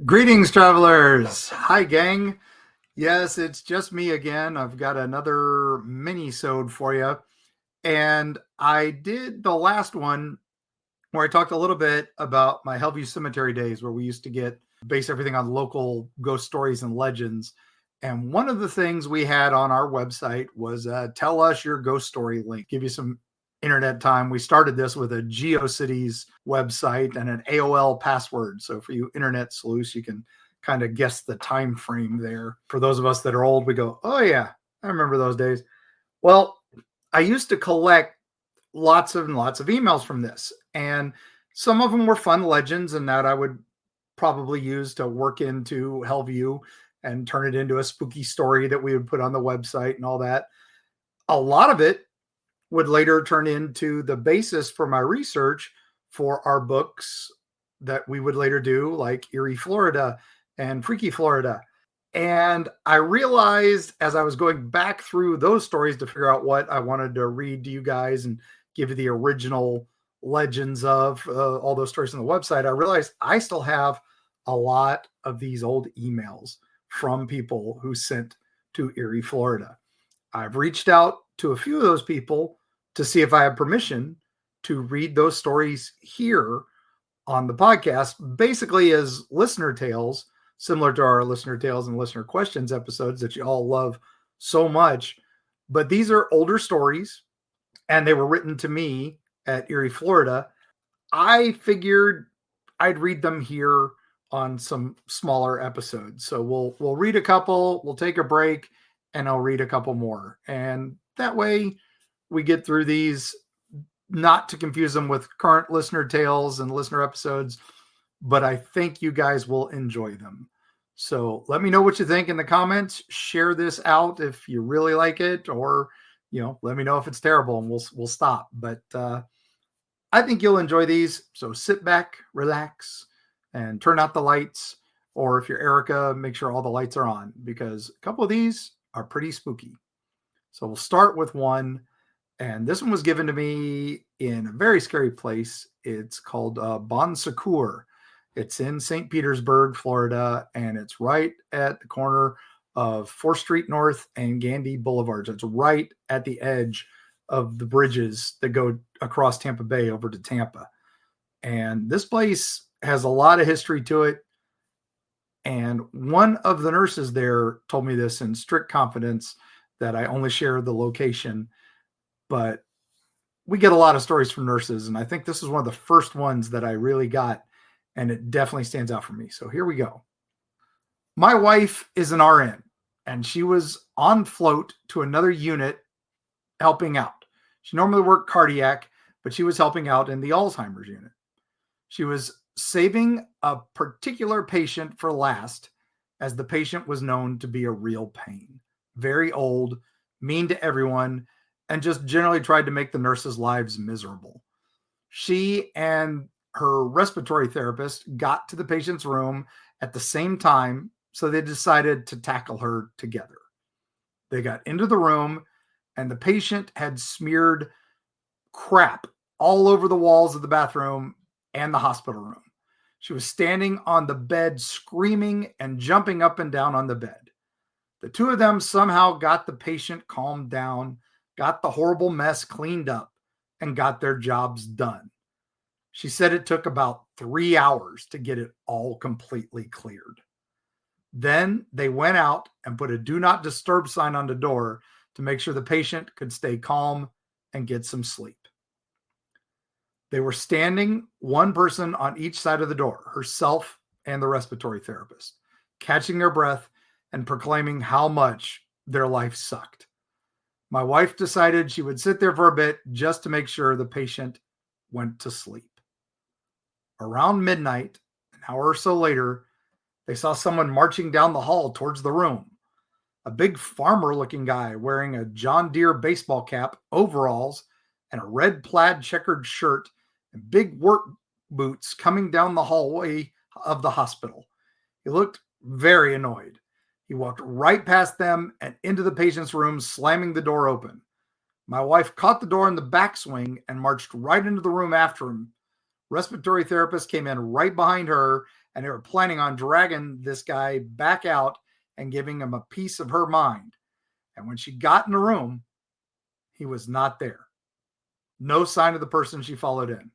Greetings, travelers. Hi, gang. Yes, it's just me again. I've got another mini-sode for you. And I did the last one where I talked a little bit about my Hellview Cemetery days where we used to base everything on local ghost stories and legends. And one of the things we had on our website was tell us your ghost story link, give you some internet time. We started this with a GeoCities website and an AOL password. So for you internet sleuths, you can kind of guess the time frame there. For those of us that are old, we go, oh yeah, I remember those days. Well, I used to collect lots and lots of emails from this, and some of them were fun legends and that I would probably use to work into Hellview and turn it into a spooky story that we would put on the website and all that. A lot of it would later turn into the basis for my research for our books that we would later do, like Eerie, Florida and Freaky Florida. And I realized as I was going back through those stories to figure out what I wanted to read to you guys and give you the original legends of all those stories on the website, I realized I still have a lot of these old emails from people who sent to Eerie, Florida. I've reached out to a few of those people to see if I have permission to read those stories here on the podcast, basically as listener tales, similar to our listener tales and listener questions episodes that you all love so much. But these are older stories, and they were written to me at Eerie, Florida. I figured I'd read them here on some smaller episodes. So we'll read a couple, we'll take a break, and I'll read a couple more. And that way we get through these, not to confuse them with current listener tales and listener episodes, but I think you guys will enjoy them. So let me know what you think in the comments. Share this out if you really like it, or let me know if it's terrible and we'll stop. But I think you'll enjoy these. So sit back, relax, and turn out the lights. Or if you're Erica, make sure all the lights are on, because a couple of these are pretty spooky. So we'll start with one. And this one was given to me in a very scary place. It's called Bon Secours. It's in St. Petersburg, Florida, and it's right at the corner of 4th Street North and Gandy Boulevards. It's right at the edge of the bridges that go across Tampa Bay over to Tampa. And this place has a lot of history to it. And one of the nurses there told me this in strict confidence, that I only share the location. But we get a lot of stories from nurses, and I think this is one of the first ones that I really got, and it definitely stands out for me. So here we go. My wife is an RN, and she was on float to another unit helping out. She normally worked cardiac, but she was helping out in the Alzheimer's unit. She was saving a particular patient for last, as the patient was known to be a real pain. Very old, mean to everyone, and just generally tried to make the nurses' lives miserable. She and her respiratory therapist got to the patient's room at the same time, so they decided to tackle her together. They got into the room, and the patient had smeared crap all over the walls of the bathroom and the hospital room. She was standing on the bed, screaming and jumping up and down on the bed. The two of them somehow got the patient calmed down, got the horrible mess cleaned up, and got their jobs done. She said it took about 3 hours to get it all completely cleared. Then they went out and put a do not disturb sign on the door to make sure the patient could stay calm and get some sleep. They were standing, one person on each side of the door, herself and the respiratory therapist, catching their breath and proclaiming how much their life sucked. My wife decided she would sit there for a bit just to make sure the patient went to sleep. Around midnight, an hour or so later, they saw someone marching down the hall towards the room. A big farmer-looking guy wearing a John Deere baseball cap, overalls, and a red plaid checkered shirt and big work boots coming down the hallway of the hospital. He looked very annoyed. He walked right past them and into the patient's room, slamming the door open. My wife caught the door in the backswing and marched right into the room after him. Respiratory therapist came in right behind her and they were planning on dragging this guy back out and giving him a piece of her mind. And when she got in the room, he was not there. No sign of the person she followed in.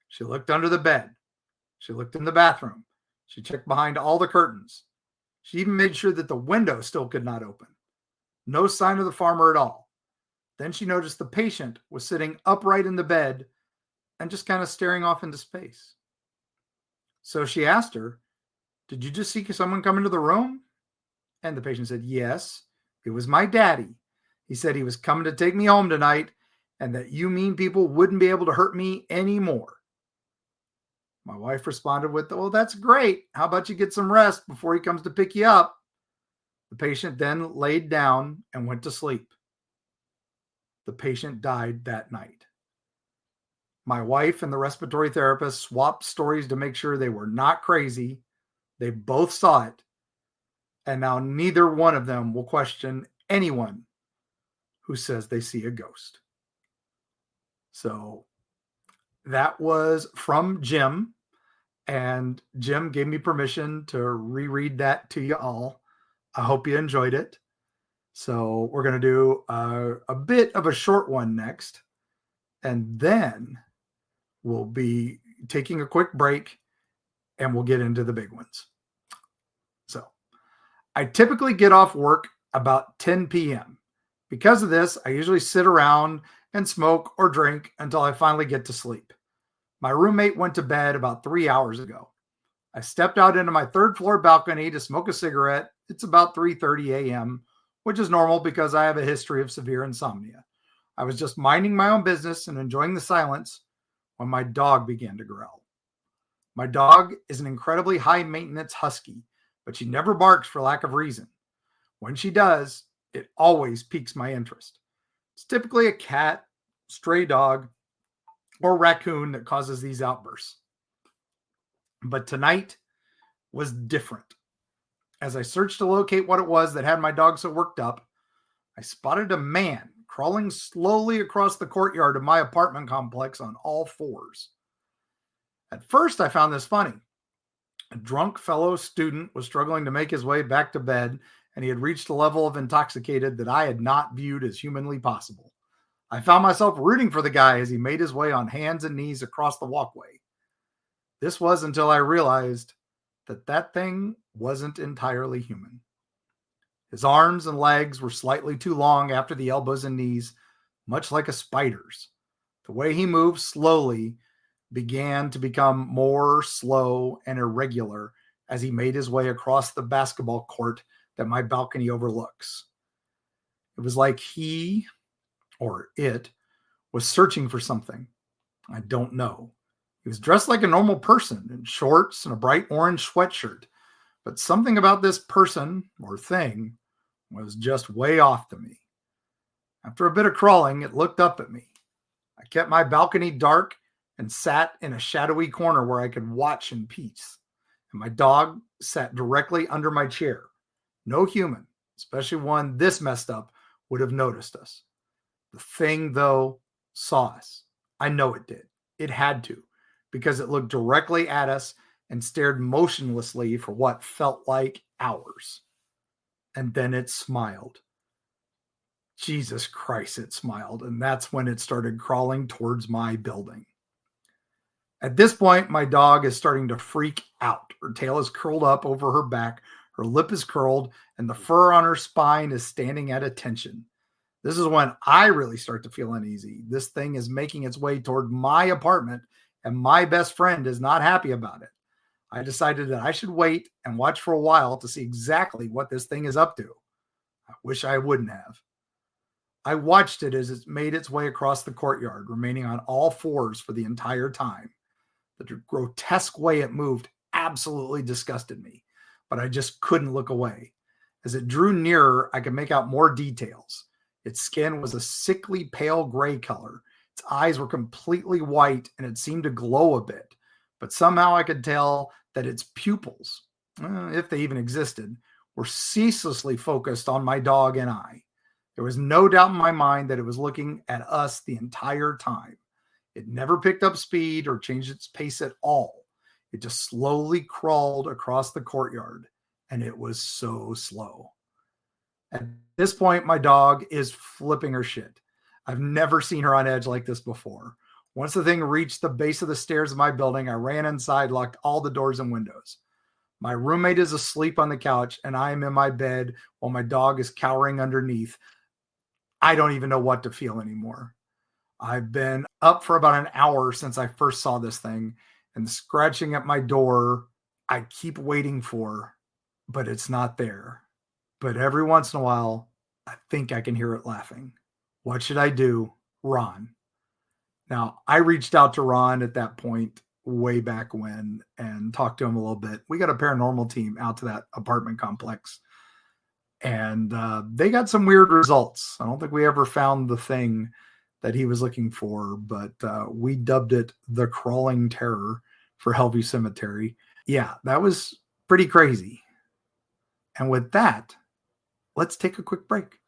She looked under the bed. She looked in the bathroom. She checked behind all the curtains. She even made sure that the window still could not open. No sign of the farmer at all. Then she noticed the patient was sitting upright in the bed and just kind of staring off into space. So she asked her, "Did you just see someone come into the room?" And the patient said, "Yes, it was my daddy. He said he was coming to take me home tonight and that you mean people wouldn't be able to hurt me anymore." My wife responded with, "Well, that's great. How about you get some rest before he comes to pick you up?" The patient then laid down and went to sleep. The patient died that night. My wife and the respiratory therapist swapped stories to make sure they were not crazy. They both saw it. And now neither one of them will question anyone who says they see a ghost. So that was from Jim. And Jim gave me permission to reread that to you all. I hope you enjoyed it. So we're going to do a bit of a short one next. And then we'll be taking a quick break and we'll get into the big ones. So I typically get off work about 10 p.m. Because of this, I usually sit around and smoke or drink until I finally get to sleep. My roommate went to bed about 3 hours ago. I stepped out into my third floor balcony to smoke a cigarette. It's about 3:30 a.m., which is normal because I have a history of severe insomnia. I was just minding my own business and enjoying the silence when my dog began to growl. My dog is an incredibly high-maintenance husky, but she never barks for lack of reason. When she does, it always piques my interest. It's typically a cat, stray dog, or raccoon that causes these outbursts. But tonight was different. As I searched to locate what it was that had my dog so worked up, I spotted a man crawling slowly across the courtyard of my apartment complex on all fours. At first, I found this funny. A drunk fellow student was struggling to make his way back to bed, and he had reached a level of intoxicated that I had not viewed as humanly possible. I found myself rooting for the guy as he made his way on hands and knees across the walkway. This was until I realized that thing wasn't entirely human. His arms and legs were slightly too long after the elbows and knees, much like a spider's. The way he moved slowly began to become more slow and irregular as he made his way across the basketball court that my balcony overlooks. It was like he, or it, was searching for something. I don't know. He was dressed like a normal person in shorts and a bright orange sweatshirt, but something about this person or thing was just way off to me. After a bit of crawling, it looked up at me. I kept my balcony dark and sat in a shadowy corner where I could watch in peace. And my dog sat directly under my chair. No human, especially one this messed up, would have noticed us. The thing, though, saw us. I know it did. It had to, because it looked directly at us and stared motionlessly for what felt like hours. And then it smiled. Jesus Christ, it smiled. And that's when it started crawling towards my building. At this point, my dog is starting to freak out. Her tail is curled up over her back. Her lip is curled, and the fur on her spine is standing at attention. This is when I really start to feel uneasy. This thing is making its way toward my apartment, and my best friend is not happy about it. I decided that I should wait and watch for a while to see exactly what this thing is up to. I wish I wouldn't have. I watched it as it made its way across the courtyard, remaining on all fours for the entire time. The grotesque way it moved absolutely disgusted me, but I just couldn't look away. As it drew nearer, I could make out more details. Its skin was a sickly pale gray color. Its eyes were completely white, and it seemed to glow a bit. But somehow I could tell that its pupils, if they even existed, were ceaselessly focused on my dog and I. There was no doubt in my mind that it was looking at us the entire time. It never picked up speed or changed its pace at all. It just slowly crawled across the courtyard, and it was so slow. At this point, my dog is flipping her shit. I've never seen her on edge like this before. Once the thing reached the base of the stairs of my building, I ran inside, locked all the doors and windows. My roommate is asleep on the couch, and I am in my bed while my dog is cowering underneath. I don't even know what to feel anymore. I've been up for about an hour since I first saw this thing, and scratching at my door, I keep waiting for, but it's not there. But every once in a while, I think I can hear it laughing. What should I do? Ron. Now, I reached out to Ron at that point way back when and talked to him a little bit. We got a paranormal team out to that apartment complex, and they got some weird results. I don't think we ever found the thing that he was looking for, but we dubbed it the Crawling Terror for Hellview Cemetery. Yeah, that was pretty crazy. And with that, let's take a quick break.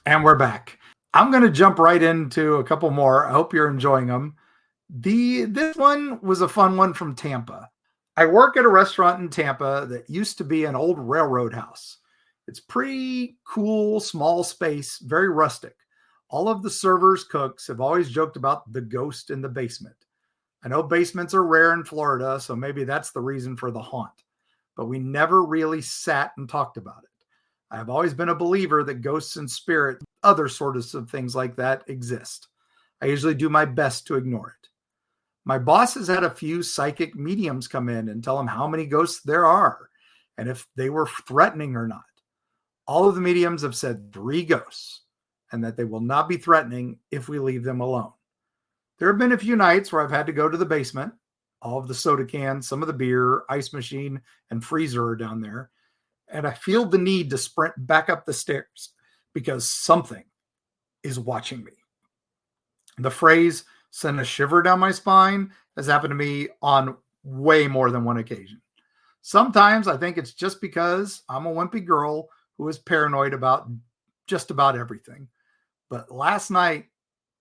And we're back. I'm going to jump right into a couple more. I hope you're enjoying them. This one was a fun one from Tampa. I work at a restaurant in Tampa that used to be an old railroad house. It's pretty cool, small space, very rustic. All of the servers, cooks have always joked about the ghost in the basement. I know basements are rare in Florida, so maybe that's the reason for the haunt. But we never really sat and talked about it. I have always been a believer that ghosts and spirits, other sorts of things like that exist. I usually do my best to ignore it. My boss has had a few psychic mediums come in and tell him how many ghosts there are and if they were threatening or not. All of the mediums have said 3 ghosts and that they will not be threatening if we leave them alone. There have been a few nights where I've had to go to the basement. All of the soda cans, some of the beer, ice machine, and freezer are down there. And I feel the need to sprint back up the stairs because something is watching me. The phrase sent a shiver down my spine has happened to me on way more than one occasion. Sometimes I think it's just because I'm a wimpy girl who is paranoid about just about everything. But last night,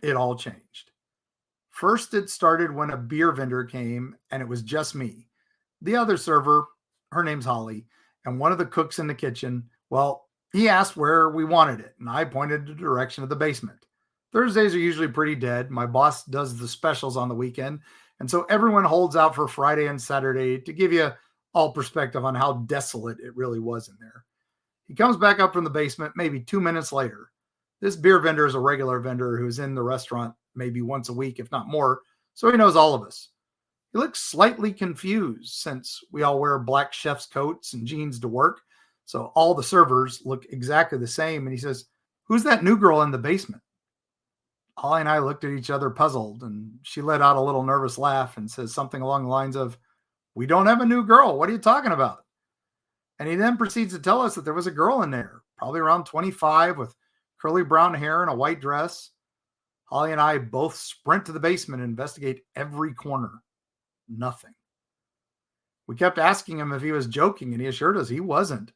it all changed. First, it started when a beer vendor came and it was just me. The other server, her name's Holly, and one of the cooks in the kitchen, well, he asked where we wanted it, and I pointed the direction of the basement. Thursdays are usually pretty dead. My boss does the specials on the weekend, and so everyone holds out for Friday and Saturday to give you all perspective on how desolate it really was in there. He comes back up from the basement maybe 2 minutes later. This beer vendor is a regular vendor who's in the restaurant maybe once a week, if not more, so he knows all of us. He looks slightly confused since we all wear black chef's coats and jeans to work. So all the servers look exactly the same. And he says, "Who's that new girl in the basement?" Holly and I looked at each other puzzled, and she let out a little nervous laugh and says something along the lines of, "We don't have a new girl. What are you talking about?" And he then proceeds to tell us that there was a girl in there, probably around 25 with curly brown hair and a white dress. Holly and I both sprint to the basement and investigate every corner. Nothing. We kept asking him if he was joking, and he assured us he wasn't.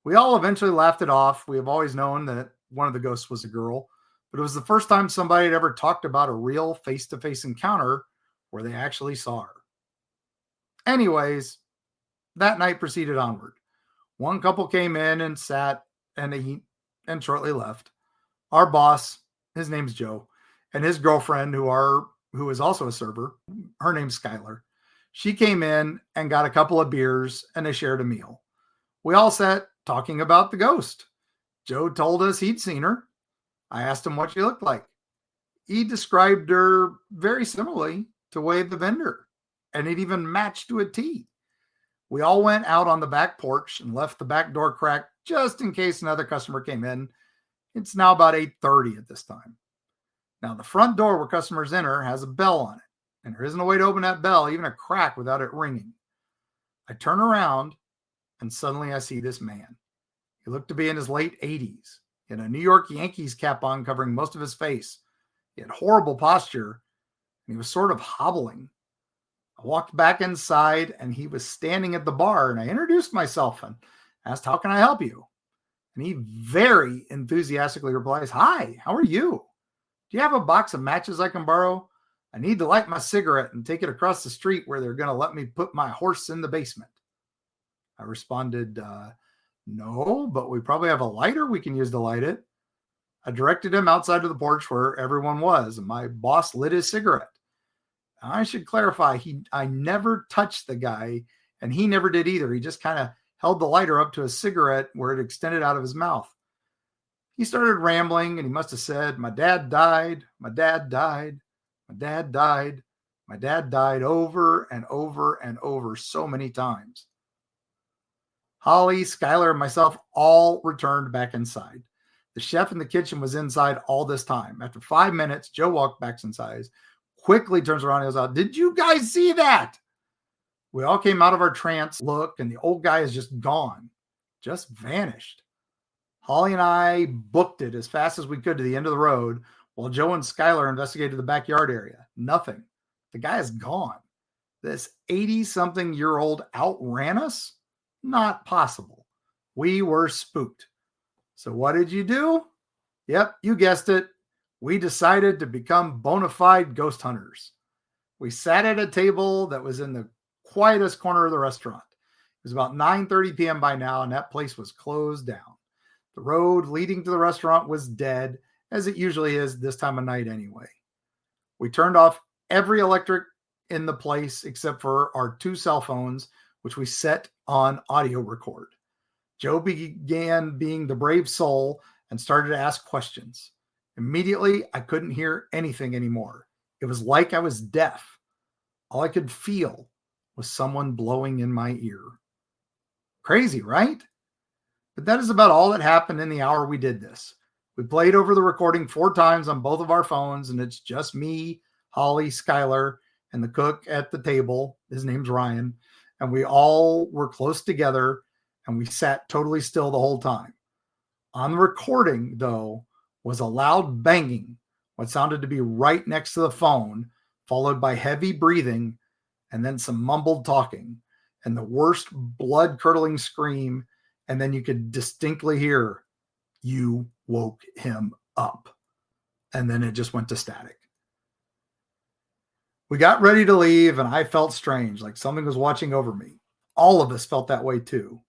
We all eventually laughed it off. We have always known that one of the ghosts was a girl, but it was the first time somebody had ever talked about a real face-to-face encounter where they actually saw her. Anyways, that night proceeded onward. One couple came in and sat and shortly left. Our boss, his name's Joe, and his girlfriend, who is also a server, her name's Skylar. She came in and got a couple of beers and they shared a meal. We all sat talking about the ghost. Joe told us he'd seen her. I asked him what she looked like. He described her very similarly to Wade the vendor, and it even matched to a T. We all went out on the back porch and left the back door cracked just in case another customer came in. It's now about 8:30 at this time. Now, the front door where customers enter has a bell on it, and there isn't a way to open that bell, even a crack, without it ringing. I turn around, and suddenly I see this man. He looked to be in his late 80s. He had a New York Yankees cap on covering most of his face. He had horrible posture, and and he was sort of hobbling. I walked back inside and he was standing at the bar, and I introduced myself and asked, "How can I help you?" And he very enthusiastically replies, "Hi, how are you? Do you have a box of matches I can borrow? I need to light my cigarette and take it across the street where they're going to let me put my horse in the basement." I responded, "No, but we probably have a lighter we can use to light it." I directed him outside of the porch where everyone was, and my boss lit his cigarette. I should clarify, I never touched the guy, and he never did either. He just kind of held the lighter up to a cigarette where it extended out of his mouth. He started rambling, and he must have said, "My dad died, my dad died, my dad died, my dad died," over and over and over so many times. Holly, Skylar, and myself all returned back inside. The chef in the kitchen was inside all this time. After 5 minutes, Joe walked back inside, quickly turns around and goes out, "Did you guys see that?" We all came out of our trance look, and the old guy is just gone, just vanished. Holly and I booked it as fast as we could to the end of the road while Joe and Skylar investigated the backyard area. Nothing. The guy is gone. This 80-something-year-old outran us? Not possible. We were spooked. So what did you do? Yep, you guessed it. We decided to become bona fide ghost hunters. We sat at a table that was in the quietest corner of the restaurant. It was about 9:30 p.m. by now, and that place was closed down. The road leading to the restaurant was dead, as it usually is this time of night anyway. We turned off every electric in the place except for our 2 cell phones, which we set on audio record. Joe began being the brave soul and started to ask questions. Immediately, I couldn't hear anything anymore. It was like I was deaf. All I could feel was someone blowing in my ear. Crazy, right? But that is about all that happened in the hour we did this. We played over the recording 4 times on both of our phones, and it's just me, Holly, Skylar, and the cook at the table. His name's Ryan. And we all were close together, and we sat totally still the whole time. On the recording, though, was a loud banging, what sounded to be right next to the phone, followed by heavy breathing, and then some mumbled talking, and the worst blood-curdling scream, and then you could distinctly hear, "You woke him up." And then it just went to static. We got ready to leave, and I felt strange, like something was watching over me. All of us felt that way too.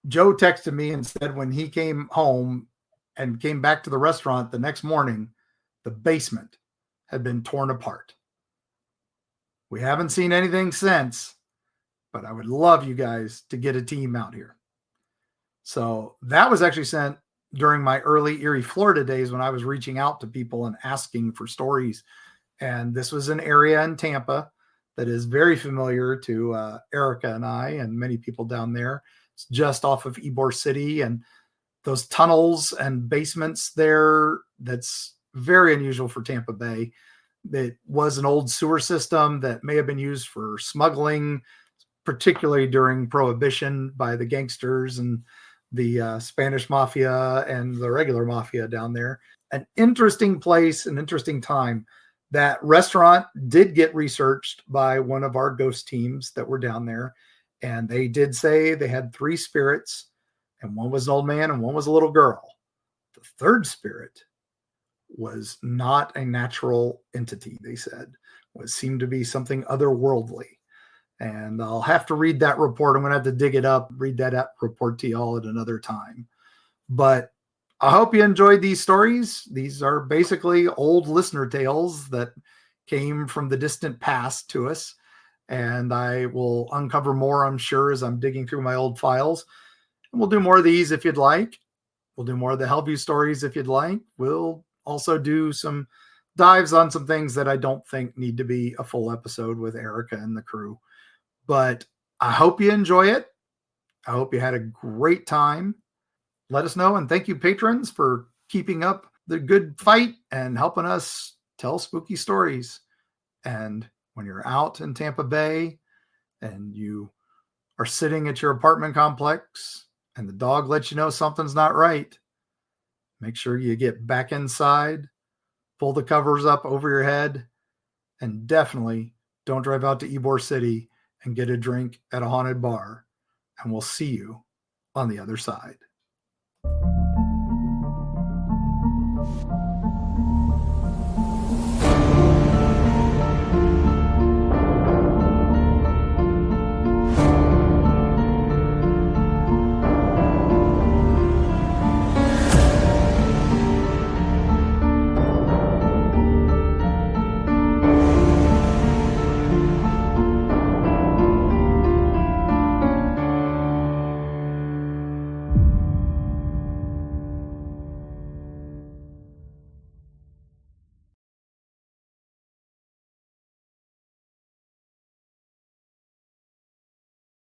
Joe texted me and said when he came home and came back to the restaurant the next morning, the basement had been torn apart. We haven't seen anything since, but I would love you guys to get a team out here. So that was actually sent during my early Eerie, Florida days when I was reaching out to people and asking for stories. And this was an area in Tampa that is very familiar to Erica and I and many people down there. It's just off of Ybor City, and those tunnels and basements there, that's very unusual for Tampa Bay. It was an old sewer system that may have been used for smuggling, particularly during Prohibition by the gangsters and the Spanish mafia and the regular mafia down there. An interesting place, an interesting time. That restaurant did get researched by one of our ghost teams that were down there. And they did say they had 3 spirits, and one was an old man and one was a little girl. The third spirit was not a natural entity, they said. It seemed to be something otherworldly. And I'll have to read that report. I'm going to have to dig it up, read that report to y'all at another time. But I hope you enjoyed these stories. These are basically old listener tales that came from the distant past to us. And I will uncover more, I'm sure, as I'm digging through my old files. And we'll do more of these if you'd like. We'll do more of the Hellview stories if you'd like. We'll also do some dives on some things that I don't think need to be a full episode with Erica and the crew. But I hope you enjoy it. I hope you had a great time. Let us know. And thank you, patrons, for keeping up the good fight and helping us tell spooky stories. And when you're out in Tampa Bay and you are sitting at your apartment complex and the dog lets you know something's not right, make sure you get back inside, pull the covers up over your head, And definitely don't drive out to Ybor City and get a drink at a haunted bar. And we'll see you on the other side.